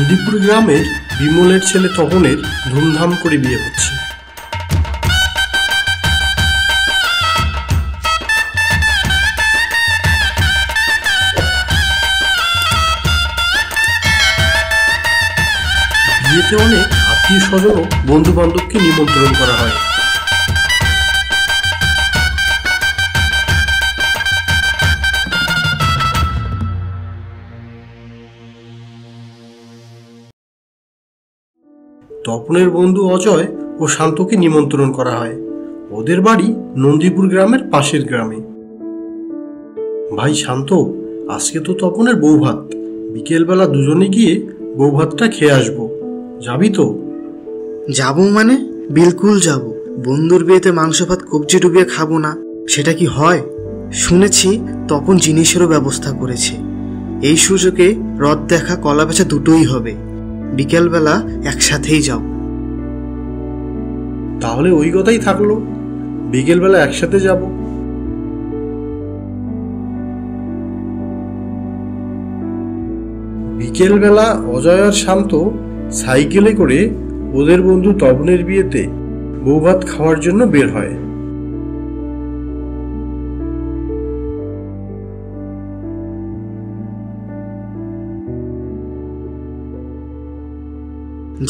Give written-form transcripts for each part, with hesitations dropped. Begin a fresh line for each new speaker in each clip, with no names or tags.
নন্দীপুর গ্রামের বিমলের ছেলে তপনের ধুমধাম করে বিয়ে হচ্ছে। বিয়েতে অনেক আত্মীয় স্বজন ও বন্ধু বান্ধবকে নিমন্ত্রণ করা হয়। তপনের বন্ধু অজয় ও শান্তকে নিমন্ত্রণ করা হয়। ওদের বাড়ি নন্দীপুর গ্রামের পাশের গ্রামে। ভাই শান্ত, আজকে তো তপনের বৌভাত, বিকেলবেলা দুজনে গিয়ে বৌভাতটা খেয়ে আসবো, যাবি তো?
যাবো মানে? বিলকুল যাব। বন্ধুর বিয়েতে মাংস ভাত কবজি ডুবিয়ে খাবো না, সেটা কি হয়? শুনেছি তপন জিনিসেরও ব্যবস্থা করেছে। এই সুযোগে রথ দেখা কলা বেচা দুটোই হবে। বিকেলবেলা একসাথেই যাও।
তাহলে ওই কথাই থাকলো, বিকেলবেলা একসাথে যাব। বিকেলবেলা অজয় আর শান্ত সাইকেলে করে ওদের বন্ধু তপনের বিয়েতে বৌভাত খাওয়ার জন্য বের হয়।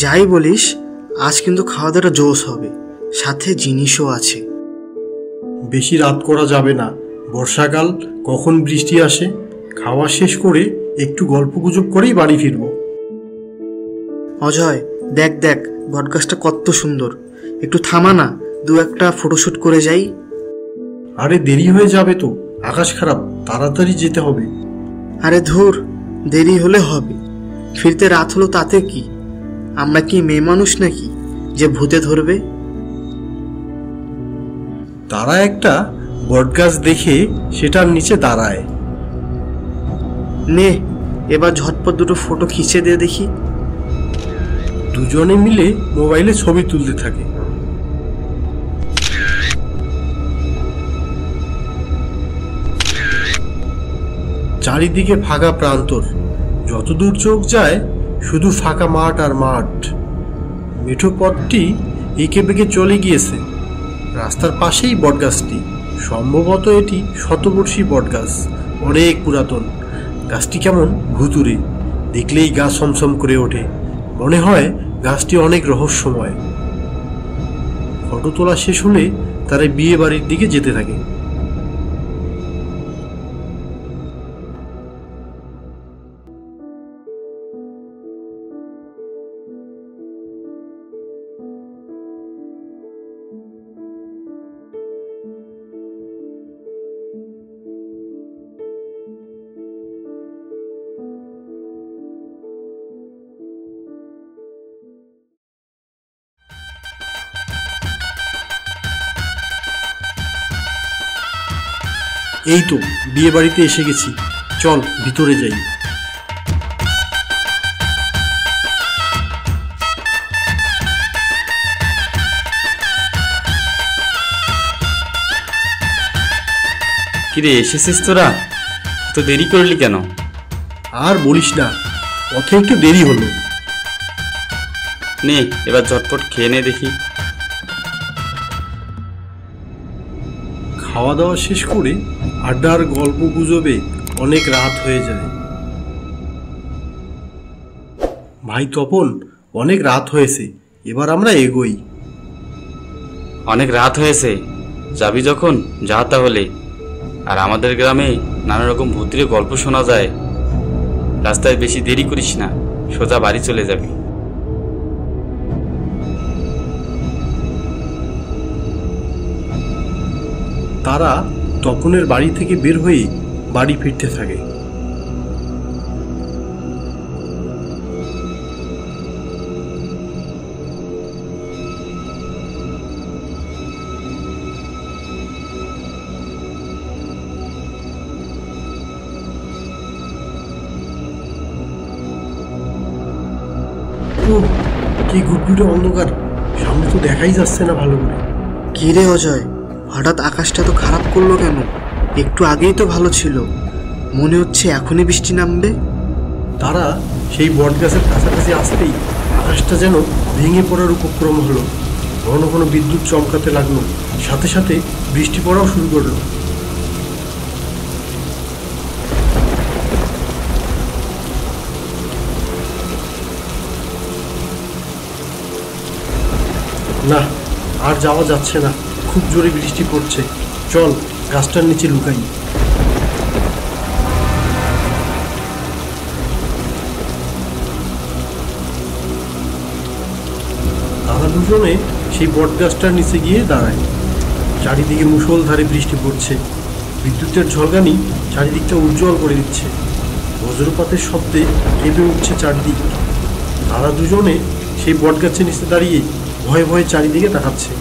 যাই বলিস, আজ কিন্তু খাওয়া দাওয়াটা জোশ হবে, সাথে জিনিসও আছে।
বেশি রাত করা যাবে না, বর্ষাকাল, কখন বৃষ্টি আসে। খাওয়া শেষ করে একটু গল্পগুজব করেই বাড়ি ফিরব।
অজয়, দেখ দেখ বটগাছটা কত সুন্দর, একটু থামা না, দু একটা ফটোশুট করে যাই।
আরে দেরি হয়ে যাবে তো, আকাশ খারাপ, তাড়াতাড়ি যেতে হবে।
আরে ধুর, দেরি হলে হবে, ফিরতে রাত হলো তাতে কি? আমরা কি মেয়ে মানুষ নাকি যে ভূতে ধরবে?
তারা একটা বটগাছ দেখে সেটার নিচে দাঁড়ায়।
নে, এবার ঝটপট দুটো ফটো খিঁচে দিয়ে দেখি।
দুজনে মিলে মোবাইলে ছবি তুলতে থাকে। চারিদিকে ফাঁকা প্রান্তর, যতদূর চোখ যায় শুধু ফাঁকা মাঠ আর মাঠ। মেঠো পথটি এঁকে বেঁকে চলে গিয়েছে। রাস্তার পাশেই বটগাছটি, সম্ভবত এটি শতবর্ষী বটগাছ, অনেক পুরাতন। গাছটি কেমন ভুতুড়ে, দেখলেই গা ছমছম করে ওঠে। মনে হয় গাছটি অনেক রহস্যময়। ফটো তোলা শেষ হলে তারা বিয়ে বাড়ির দিকে যেতে থাকে। এই তো বিয়ে বাড়িতে এসে গেছি, চল ভিতরে যাই।
কিরে, এসেছিস তোরা? তো দেরি করলি কেন?
আর বলিস না, পথে একটু দেরি হলো।
নে, এবার ঝটপট খেয়ে নে দেখি।
খাওয়া দাওয়া শেষ করে আড্ডার গল্প গুজবে অনেক রাত হয়ে যায়। ভাই তপন, অনেক রাত হয়েছে, এবার আমরা এগোই।
অনেক রাত হয়েছে, যাবি যখন যা তাহলে। আর আমাদের গ্রামে নানা রকম ভূতের গল্প শোনা যায়। রাস্তায় বেশি দেরি করিস না, সোজা বাড়ি চলে যাবি।
তারা তপনের বাড়ি থেকে বের হয়ে বাড়ি ফিরতে থাকে। কি গুটগুটে অন্ধকার, সামনে তো দেখাই যাচ্ছে না ভালো করে।
কি রে অজয়, হঠাৎ আকাশটা তো খারাপ করলো কেন? একটু আগেই তো ভালো ছিল, মনে হচ্ছে এখনই বৃষ্টি নামবে।
তারা সেই বট গাছের কাছাকাছি আসতেই আকাশটা যেন ভেঙে পড়ার উপক্রম হলো। ঘন ঘন বিদ্যুৎ চমকাতে লাগলো, সাথে সাথে বৃষ্টি পড়াও শুরু করলো। না, আর যাওয়া যাচ্ছে না, খুব জোরে বৃষ্টি পড়ছে। চল গাছটার নিচে লুকাই। তারা দুজনে সেই বট গাছটার নিচে গিয়ে দাঁড়ায়। চারিদিকে মুষলধারে বৃষ্টি পড়ছে, বিদ্যুতের ঝলকানি চারিদিকটা উজ্জ্বল করে দিচ্ছে। বজ্রপাতের শব্দে কেঁপে উঠছে চারিদিক। তারা দুজনে সেই বট গাছের নিচে দাঁড়িয়ে ভয়ে ভয়ে চারিদিকে তাকাচ্ছে।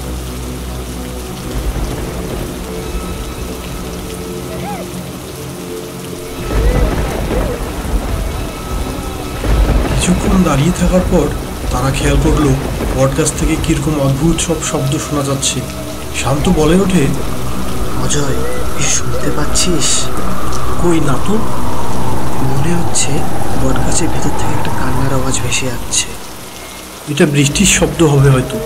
কিছুক্ষণ দাঁড়িয়ে থাকার পর তারা খেয়াল করলো বট গাছ থেকে কিরকম অদ্ভুত সব শব্দ শোনা যাচ্ছে। শান্ত বলে ওঠে,
অজয়, কিছু শুনতে পাচ্ছিস?
কই না তো।
মনে হচ্ছে বট গাছের ভেতর থেকে একটা কান্নার আওয়াজ ভেসে যাচ্ছে।
এটা বৃষ্টির শব্দ হবে হয়তো।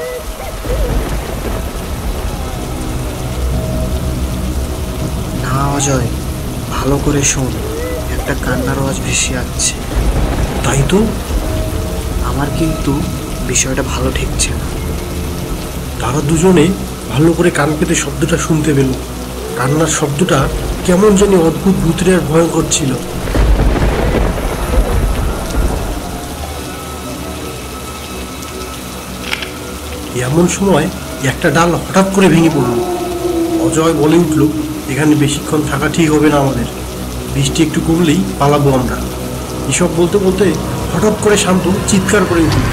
না অজয়, ভালো করে শোন, একটা কান্নার আওয়াজ ভেসে যাচ্ছে।
তাই তো।
আমার কিন্তু বিষয়টা ভালো ঠেকছে না।
তারা দুজনে ভালো করে কান পেতে শব্দটা শুনতে পেল। কান্নার শব্দটা কেমন জানি অদ্ভুত ভূতের আর ভয়ঙ্কর ছিল। এমন সময় একটা ডাল হঠাৎ করে ভেঙে পড়ল। অজয় বলে উঠল, এখানে বেশিক্ষণ থাকা ঠিক হবে না আমাদের, বৃষ্টি একটু কমলেই পালাবো আমরা। এসব বলতে বলতে হঠাৎ করে শান্ত চিৎকার করে উঠল।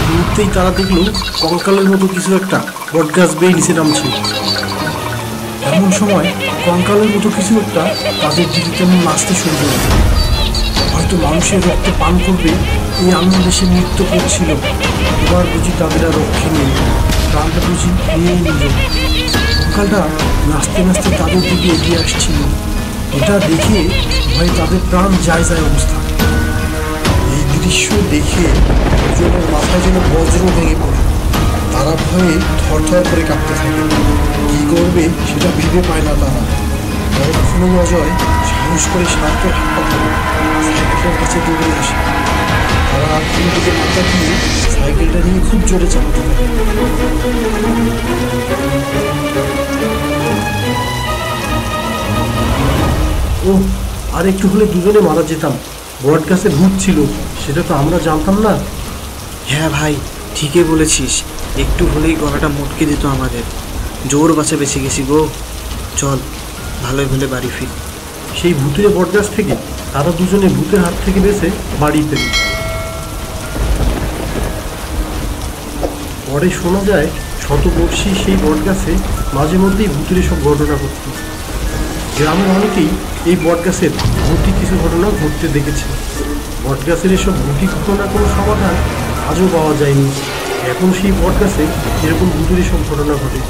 মুহূর্তেই তারা দেখল কঙ্কালের মতো কিছু একটা বটগাছ বেয়ে নিচে নামছে। এমন সময় কঙ্কালের মতো কিছু একটা তাদের দিকে কেমন নাচতে শুরু করল। হয়তো মানুষের রক্ত পান করবে এই আনন্দে সে নৃত্য করছিল। এবার বুঝি তাদের আর রক্ষে নেই, প্রাণটা বুঝি নিয়েই নিল। কঙ্কালটা নাচতে নাচতে তাদের দিকে এগিয়ে আসছিল। এটা দেখে ভয়ে তাদের প্রাণ যায় যায় অবস্থা। এই দৃশ্য দেখে দুজনের মাথায় যেন বজ্র ভেঙে পড়ে। তারা ভয়ে থরথর করে কাঁপতে থাকে। কি করবে সেটা ভেবে পায় না তারা। পরক্ষণে অজয় সাহস করে শান্তের হাতটা ধরে সাইকেলটার কাছে দৌড়ে আসে। তারা কোন দিকে মাথা দিয়ে সাইকেলটা নিয়ে খুব জোরে চালাতে থাকে। ও, আর একটু হলে দুজনে মারা যেতাম। বট গাছে ভূত ছিল, সেটা তো আমরা জানতাম না।
হ্যাঁ ভাই, ঠিকই বলেছিস, একটু হলেই গলাটা মটকে দিত আমাদের। জোর বাঁচা বেঁচে গেছি গো। চল ভালোই ভালো বাড়ি ফির।
সেই ভূতের বটগাছ থেকে তারা দুজনে ভূতের হাত থেকে বেঁচে বাড়ি ফেরে। পরে শোনা যায় শতবর্ষী সেই বটগাছে মাঝে মধ্যেই ভূতের সব ঘটনা ঘটত। গ্রামের অনেকেই এই বটগাছের ভৌতিক কিছু ঘটনা ঘটতে দেখেছে। বটগাছের এসব ভৌতিক ঘটনার কোনো সমাধান আজও পাওয়া যায়নি। এখন সেই বটগাছে এরকম ভূতের সব ঘটনা ঘটে।